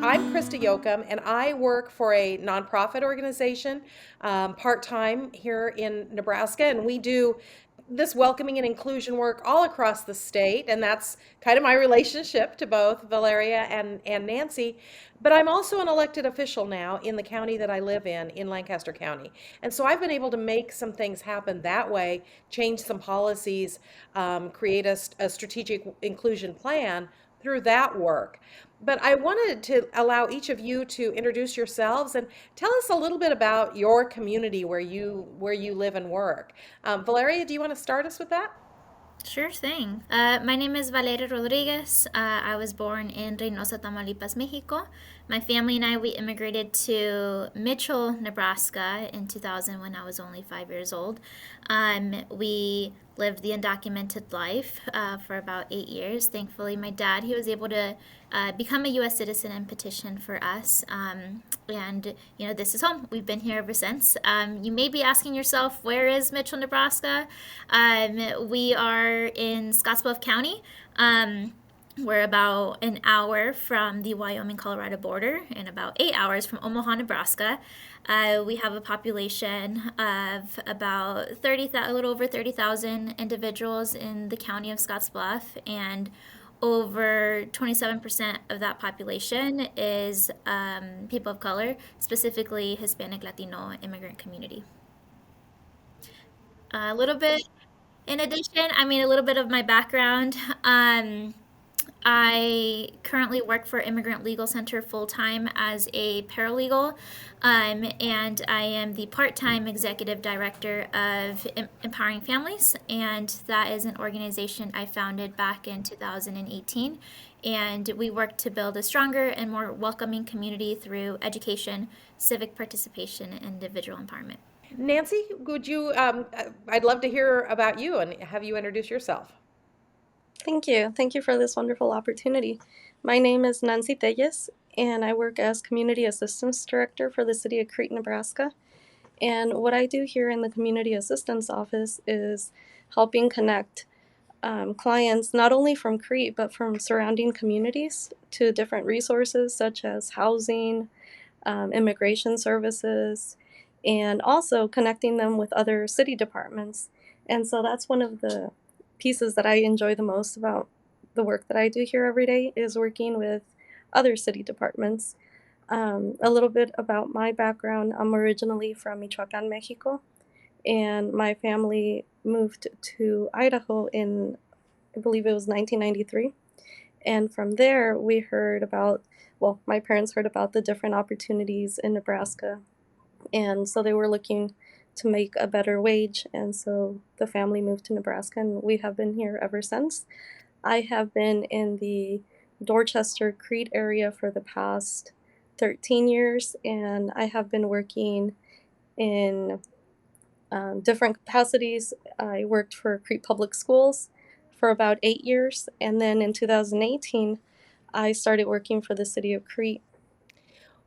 I'm Krista Yoakum, and I work for a nonprofit organization part-time here in Nebraska, and we do this welcoming and inclusion work all across the state, and that's kind of my relationship to both Valeria and Nancy. But I'm also an elected official now in the county that I live in Lancaster County. And so I've been able to make some things happen that way, change some policies, create a strategic inclusion plan through that work. But I wanted to allow each of you to introduce yourselves and tell us a little bit about your community where you live and work. Valeria, do you want to start us with that? Sure thing. My name is Valeria Rodriguez. I was born in Reynosa, Tamaulipas, Mexico. My family and I, we immigrated to Mitchell, Nebraska in 2000 when I was only 5 years old. We lived the undocumented life for about 8 years. Thankfully, my dad, he was able to become a U.S. citizen and petition for us. And this is home. We've been here ever since. You may be asking yourself, where is Mitchell, Nebraska? We are in Scottsbluff County. We're about an hour from the Wyoming Colorado border and about 8 hours from Omaha, Nebraska. We have a population of about 30, a little over 30,000 individuals in the county of Scottsbluff, and over 27% of that population is people of color, specifically Hispanic, Latino immigrant community. A little bit, in addition, a little bit of my background. I currently work for Immigrant Legal Center full time as a paralegal, and I am the part time executive director of Empowering Families, and that is an organization I founded back in 2018. And we work to build a stronger and more welcoming community through education, civic participation, and individual empowerment. Nancy, would you? I'd love to hear about you and have you introduce yourself. Thank you. Thank you for this wonderful opportunity. My name is Nancy Telles, and I work as Community Assistance Director for the City of Crete, Nebraska. And what I do here in the Community Assistance Office is helping connect clients not only from Crete but from surrounding communities to different resources such as housing, immigration services, and also connecting them with other city departments. And so that's one of the pieces that I enjoy the most about the work that I do here every day is working with other city departments. A little bit about my background. I'm originally from Michoacan, Mexico, and my family moved to Idaho in, I believe it was 1993. And from there, we heard about, well, my parents heard about the different opportunities in Nebraska. And so they were looking to make a better wage. And so the family moved to Nebraska, and we have been here ever since. I have been in the Dorchester Crete area for the past 13 years, and I have been working in different capacities. I worked for Crete Public Schools for about 8 years, and then in 2018, I started working for the city of Crete.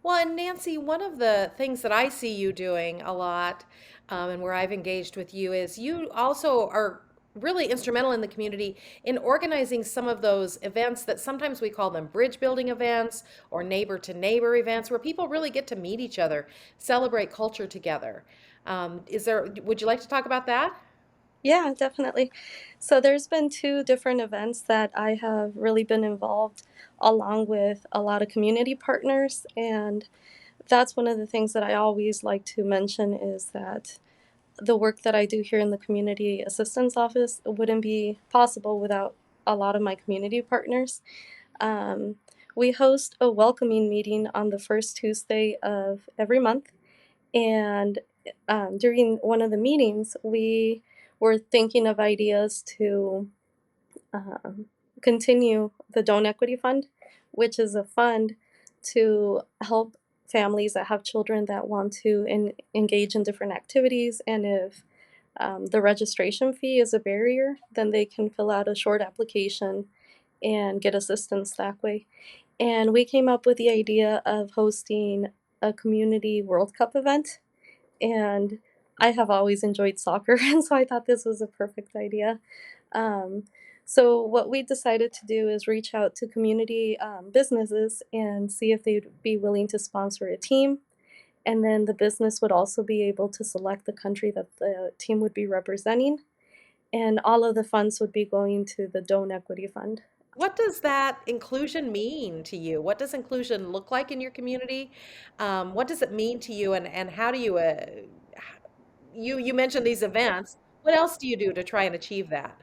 Well, and Nancy, one of the things that I see you doing a lot, and where I've engaged with you, is you also are really instrumental in the community in organizing some of those events that sometimes we call them bridge building events or neighbor to neighbor events where people really get to meet each other, celebrate culture together. Would you like to talk about that? Yeah, definitely. So there's been two different events that I have really been involved along with a lot of community partners, and that's one of the things that I always like to mention is that the work that I do here in the community assistance office wouldn't be possible without a lot of my community partners. Um, we host a welcoming meeting on the first Tuesday of every month, and during one of the meetings, we were thinking of ideas to um, continue the Don't Equity Fund, which is a fund to help families that have children that want to engage in different activities. And if the registration fee is a barrier, then they can fill out a short application and get assistance that way. And we came up with the idea of hosting a community World Cup event, and I have always enjoyed soccer, and so I thought this was a perfect idea. Um, So what we decided to do is reach out to community businesses and see if they'd be willing to sponsor a team. And then the business would also be able to select the country that the team would be representing. And all of the funds would be going to the Doan Equity Fund. What does that inclusion mean to you? What does inclusion look like in your community? What does it mean to you, and how do you you mentioned these events. What else do you do to try and achieve that?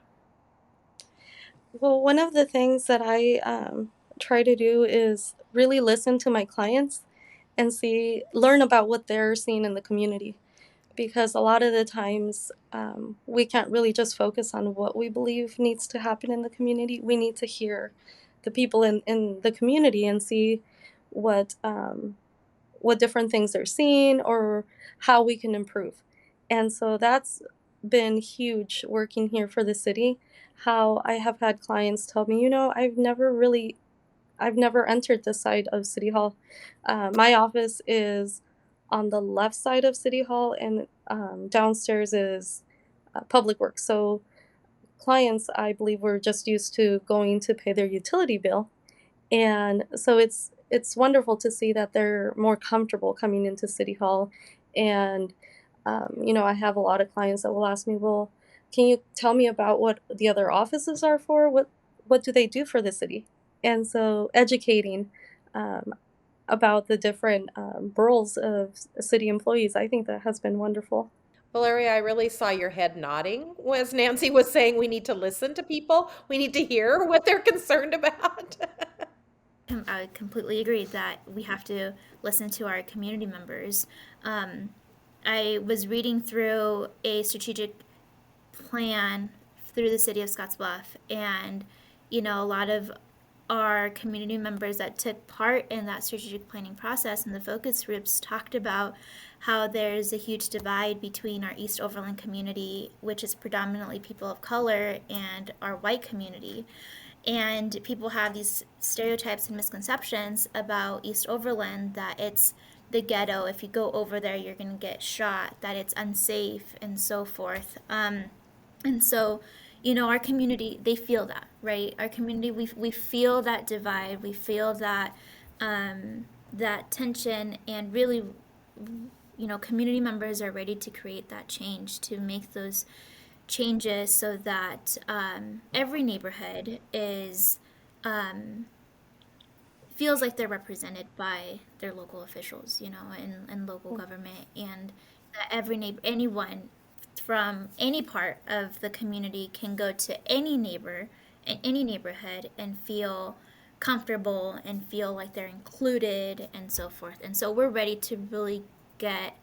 Well, one of the things that I try to do is really listen to my clients and learn about what they're seeing in the community. Because a lot of the times we can't really just focus on what we believe needs to happen in the community. We need to hear the people in the community and see what what different things they're seeing or how we can improve. And so that's been huge working here for the city. How I have had clients tell me, I've never entered this side of City Hall. My office is on the left side of City Hall, and downstairs is Public Works. So clients, I believe, were just used to going to pay their utility bill, and so it's wonderful to see that they're more comfortable coming into City Hall. And I have a lot of clients that will ask me, well, can you tell me about what the other offices are for? What do they do for the city? And so educating um, about the different roles of city employees, I think that has been wonderful. Valeria, I really saw your head nodding as Nancy was saying we need to listen to people. We need to hear what they're concerned about. I completely agree that we have to listen to our community members. I was reading through a strategic plan through the city of Scottsbluff, and a lot of our community members that took part in that strategic planning process and the focus groups talked about how there's a huge divide between our East Overland community, which is predominantly people of color, and our white community. And people have these stereotypes and misconceptions about East Overland, that it's the ghetto. If you go over there, you're going to get shot, that it's unsafe, and so forth. And so, our community, they feel that, right? Our community, we feel that divide, we feel that that tension, and really, community members are ready to create that change, to make those changes so that every neighborhood is feels like they're represented by their local officials, and local government, and that anyone from any part of the community can go to any neighbor in any neighborhood and feel comfortable and feel like they're included, and so forth. And so we're ready to really get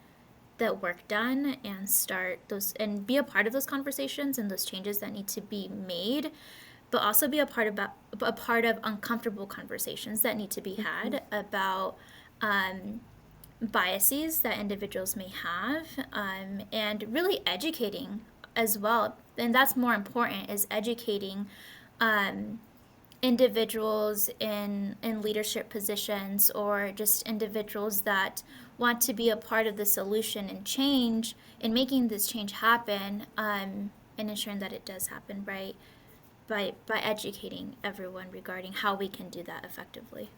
that work done and start those and be a part of those conversations and those changes that need to be made, but also be a part of uncomfortable conversations that need to be had about biases that individuals may have, and really educating as well. And that's more important, is educating individuals in leadership positions, or just individuals that want to be a part of the solution and change, and making this change happen, and ensuring that it does happen, right, by educating everyone regarding how we can do that effectively.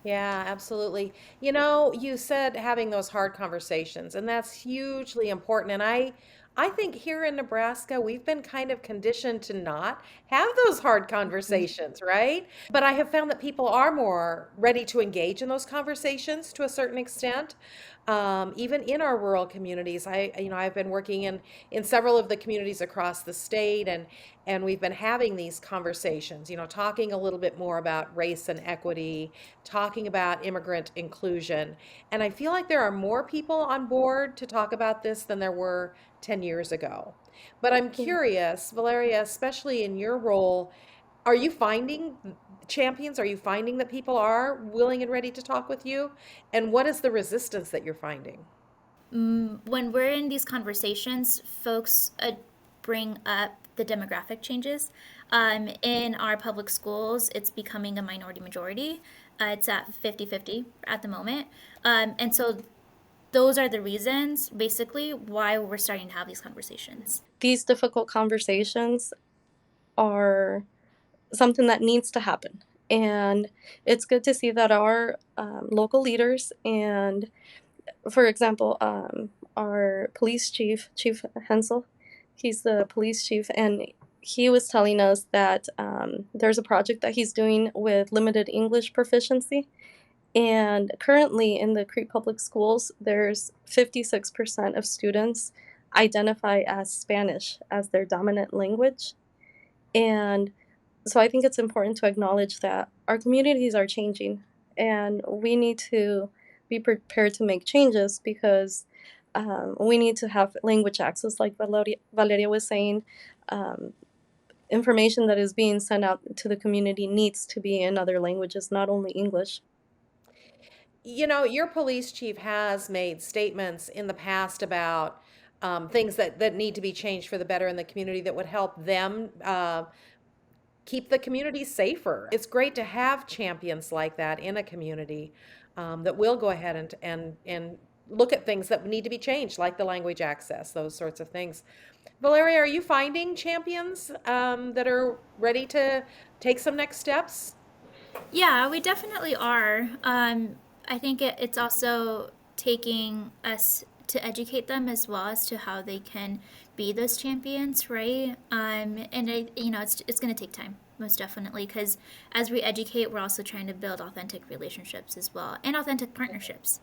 Yeah, absolutely. You said having those hard conversations, and that's hugely important. And I think here in Nebraska, we've been kind of conditioned to not have those hard conversations, right? But I have found that people are more ready to engage in those conversations to a certain extent. Even in our rural communities, I've been working in several of the communities across the state, and we've been having these conversations, talking a little bit more about race and equity, talking about immigrant inclusion. And I feel like there are more people on board to talk about this than there were 10 years ago. But I'm Yeah. curious, Valeria, especially in your role, are you finding champions? Are you finding that people are willing and ready to talk with you? And what is the resistance that you're finding? When we're in these conversations, folks bring up the demographic changes. In our public schools, it's becoming a minority majority. It's at 50-50 at the moment. And so those are the reasons, basically, why we're starting to have these conversations. These difficult conversations are something that needs to happen. And it's good to see that our local leaders and, for example, our police chief, Chief Hensel, he's the police chief, and he was telling us that there's a project that he's doing with limited English proficiency. And currently in the Crete Public Schools, there's 56% of students identify as Spanish as their dominant language. And so I think it's important to acknowledge that our communities are changing and we need to be prepared to make changes because we need to have language access, like Valeria was saying. Um, Information that is being sent out to the community needs to be in other languages, not only English. You know, your police chief has made statements in the past about things that need to be changed for the better in the community that would help them keep the community safer. It's great to have champions like that in a community that will go ahead and look at things that need to be changed, like the language access, those sorts of things. Valeria, are you finding champions that are ready to take some next steps? Yeah, we definitely are. I think it's also taking us to educate them as well as to how they can be those champions, right? And it's going to take time, most definitely, because as we educate, we're also trying to build authentic relationships as well and authentic partnerships.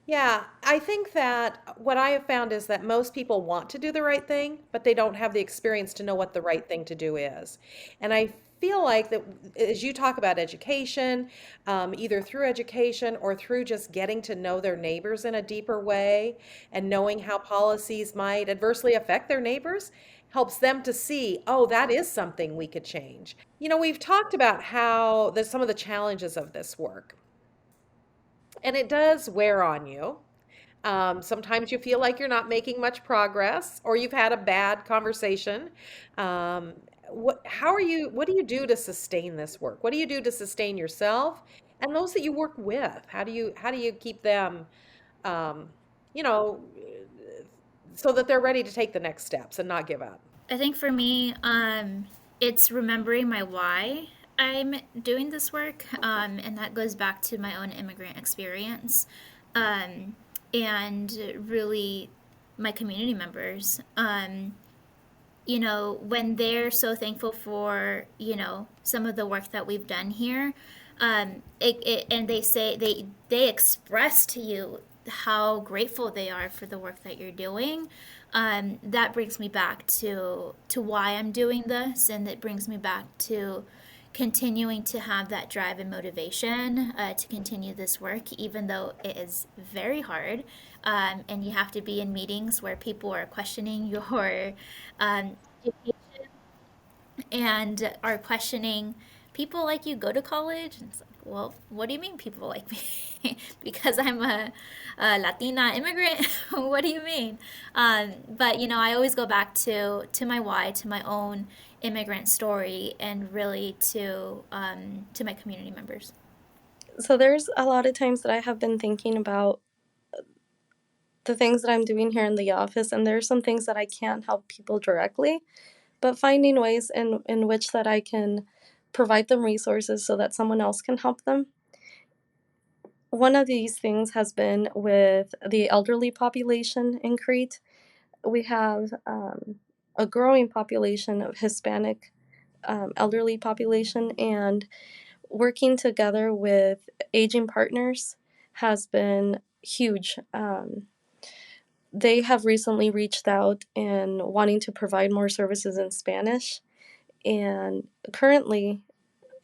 Yeah, I think that what I have found is that most people want to do the right thing, but they don't have the experience to know what the right thing to do is. And I feel like that as you talk about education, either through education or through just getting to know their neighbors in a deeper way and knowing how policies might adversely affect their neighbors, helps them to see, oh, that is something we could change. You know, we've talked about how there's some of the challenges of this work. And it does wear on you. Sometimes you feel like you're not making much progress or you've had a bad conversation. Um, what do you do to sustain this work? What do you do to sustain yourself and those that you work with? How do you keep them, um, you know, so that they're ready to take the next steps and not give up? I think for me, it's remembering my why I'm doing this work, and that goes back to my own immigrant experience, um, and really my community members. When they're so thankful for, some of the work that we've done here, and they express to you how grateful they are for the work that you're doing. That brings me back to why I'm doing this, and it brings me back to continuing to have that drive and motivation to continue this work, even though it is very hard. And you have to be in meetings where people are questioning your education and are questioning people like you go to college. And it's like, well, what do you mean people like me? Because I'm a Latina immigrant? What do you mean? But I always go back to my why, to my own immigrant story, and really to my community members. So there's a lot of times that I have been thinking about the things that I'm doing here in the office, and there's some things that I can't help people directly, but finding ways in which that I can provide them resources so that someone else can help them. One of these things has been with the elderly population in Crete. We have a growing population of Hispanic elderly population, and working together with aging partners has been huge. They have recently reached out and wanting to provide more services in Spanish, and currently,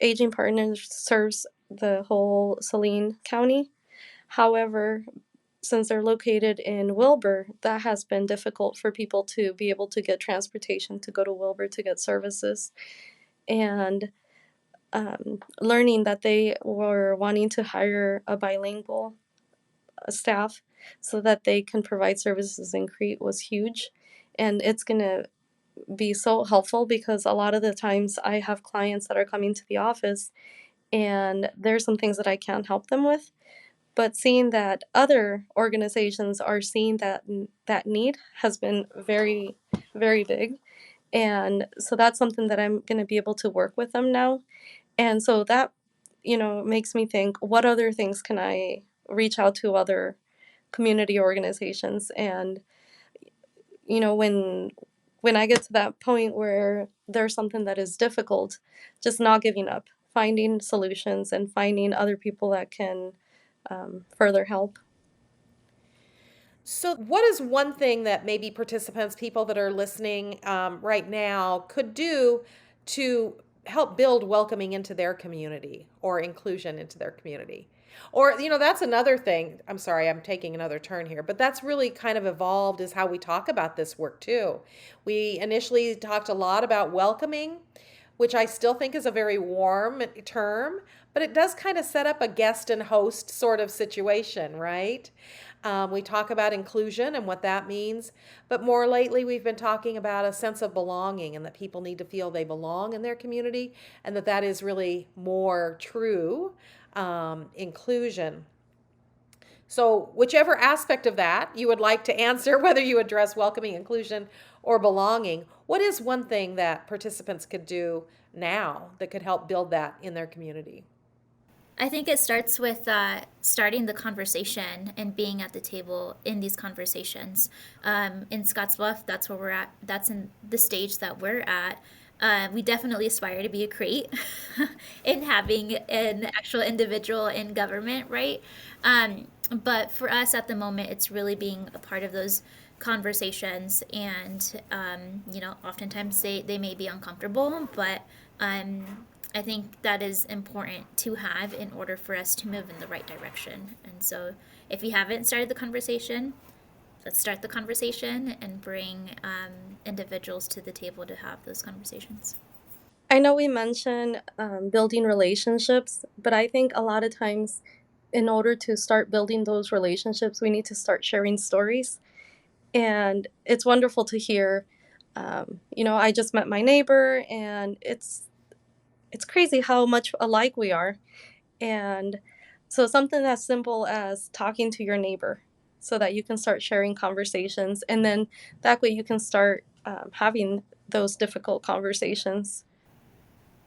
Aging Partners serves the whole Saline County. However, since they're located in Wilbur, that has been difficult for people to be able to get transportation to go to Wilbur to get services. And learning that they were wanting to hire a bilingual staff so that they can provide services in Crete was huge. And it's going to be so helpful because a lot of the times I have clients that are coming to the office and there's some things that I can't help them with. But seeing that other organizations are seeing that need has been very, very big. And so that's something that I'm going to be able to work with them now. And so that, makes me think, what other things can I reach out to other community organizations? And, when I get to that point where there's something that is difficult, just not giving up, finding solutions and finding other people that can further help. So, what is one thing that maybe participants, people that are listening right now, could do to help build welcoming into their community or inclusion into their community? Or, that's another thing. I'm sorry, I'm taking another turn here, but that's really kind of evolved is how we talk about this work too. We initially talked a lot about welcoming, which I still think is a very warm term, but it does kind of set up a guest and host sort of situation, right? We talk about inclusion and what that means, but more lately we've been talking about a sense of belonging and that people need to feel they belong in their community and that is really more true inclusion. So, whichever aspect of that you would like to answer, whether you address welcoming, inclusion, or belonging, what is one thing that participants could do now that could help build that in their community? I think it starts with starting the conversation and being at the table in these conversations. In Scottsbluff, that's where we're at. That's in the stage that we're at. We definitely aspire to be a crate in having an actual individual in government, right? But for us at the moment, it's really being a part of those conversations. And, oftentimes they may be uncomfortable, but I think that is important to have in order for us to move in the right direction. And so, if you haven't started the conversation, let's start the conversation and bring individuals to the table to have those conversations. I know we mentioned building relationships, but I think a lot of times, in order to start building those relationships, we need to start sharing stories. And it's wonderful to hear. I just met my neighbor, and it's crazy how much alike we are. And so something as simple as talking to your neighbor, so that you can start sharing conversations, and then that way you can start having those difficult conversations.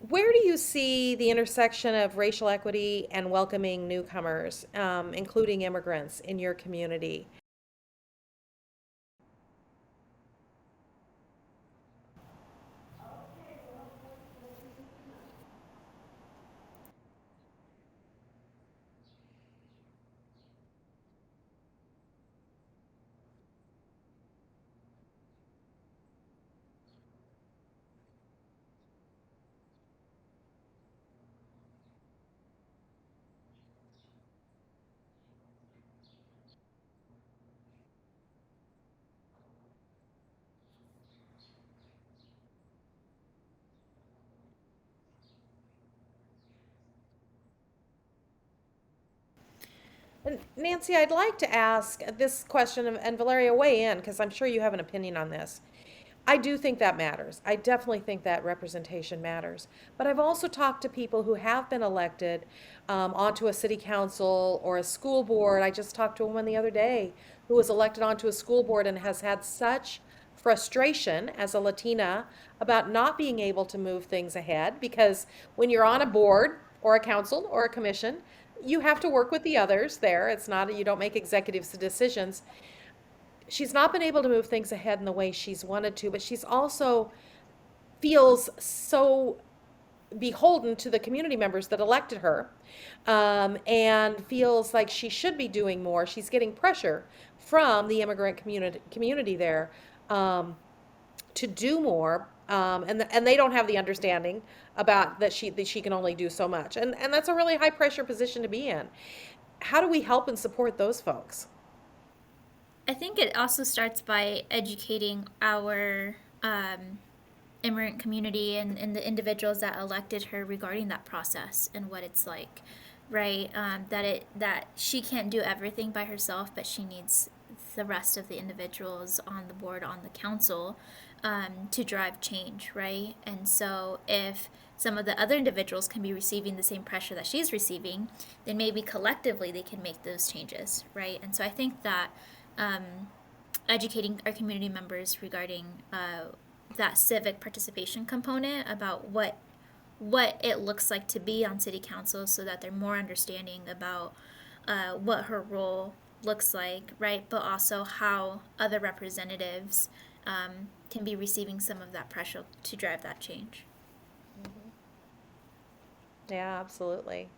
Where do you see the intersection of racial equity and welcoming newcomers, including immigrants, in your community? And Nancy, I'd like to ask this question, and Valeria, weigh in because I'm sure you have an opinion on this. I do think that matters. I definitely think that representation matters. But I've also talked to people who have been elected onto a city council or a school board. I just talked to a woman the other day who was elected onto a school board and has had such frustration as a Latina about not being able to move things ahead because when you're on a board or a council or a commission, you have to work with the others there. It's not, you don't make executive decisions. She's not been able to move things ahead in the way she's wanted to, but she's also feels so beholden to the community members that elected her, and feels like she should be doing more. She's getting pressure from the immigrant community there to do more, and they don't have the understanding about that she can only do so much, and that's a really high pressure position to be in. How do we help and support those folks? I think it also starts by educating our immigrant community and the individuals that elected her regarding that process and what it's like, right? That she can't do everything by herself, but she needs the rest of the individuals on the board, on the council, to drive change, right? And so if some of the other individuals can be receiving the same pressure that she's receiving, then maybe collectively they can make those changes, right? And so I think that educating our community members regarding that civic participation component about what it looks like to be on city council, so that they're more understanding about what her role looks like, right? But also how other representatives can be receiving some of that pressure to drive that change. Yeah, absolutely.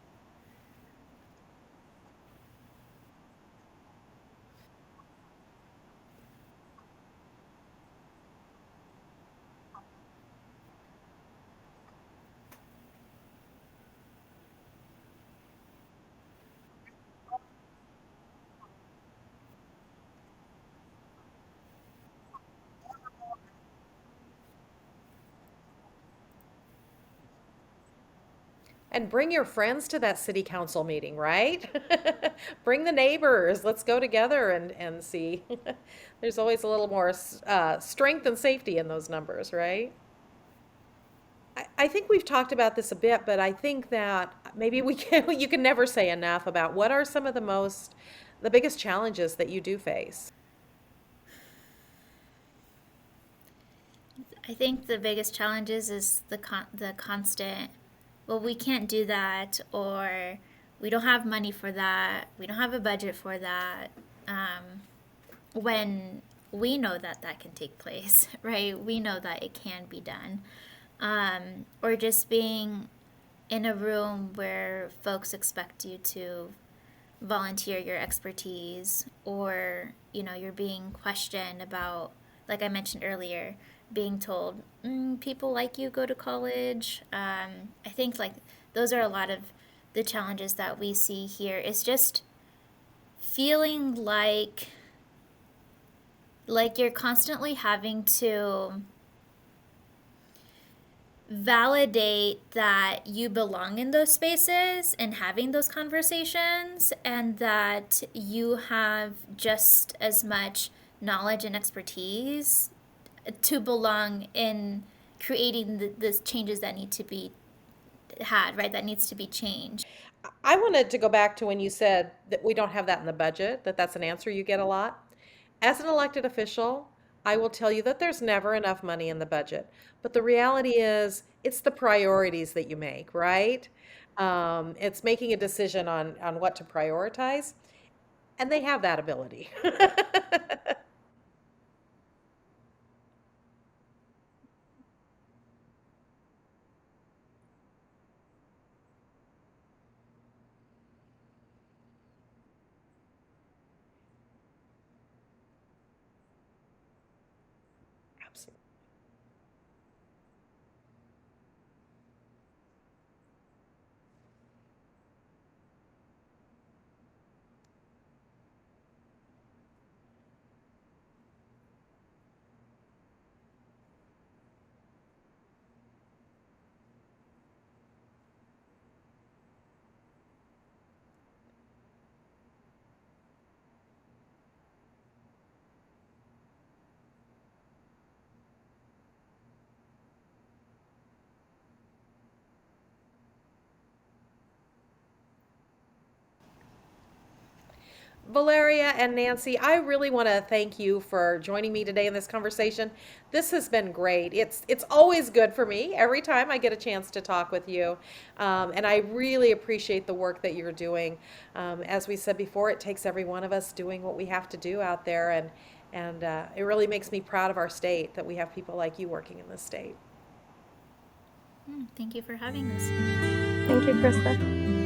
And bring your friends to that city council meeting, right? Bring the neighbors. Let's go together and see. There's always a little more strength and safety in those numbers, right? I think we've talked about this a bit, but I think that maybe we can, you can never say enough about what are some of the biggest challenges that you do face. I think the biggest challenges is the constant, well, we can't do that, or we don't have money for that, we don't have a budget for that. When we know that that can take place, right? We know that it can be done. Or just being in a room where folks expect you to volunteer your expertise, or you're being questioned about, like I mentioned earlier, being told, people like you go to college. I think like those are a lot of the challenges that we see here. It's just feeling like you're constantly having to validate that you belong in those spaces and having those conversations, and that you have just as much knowledge and expertise to belong in creating the changes that need to be had, right? That needs to be changed. I wanted to go back to when you said that we don't have that in the budget, that's an answer you get a lot. As an elected official, I will tell you that there's never enough money in the budget. But the reality is, it's the priorities that you make, right? It's making a decision on what to prioritize, and they have that ability. Absolutely. Valeria and Nancy, I really want to thank you for joining me today in this conversation. This has been great. It's always good for me every time I get a chance to talk with you, and I really appreciate the work that you're doing. As we said before, it takes every one of us doing what we have to do out there, and it really makes me proud of our state that we have people like you working in this state. Thank you for having us. Thank you, Krista.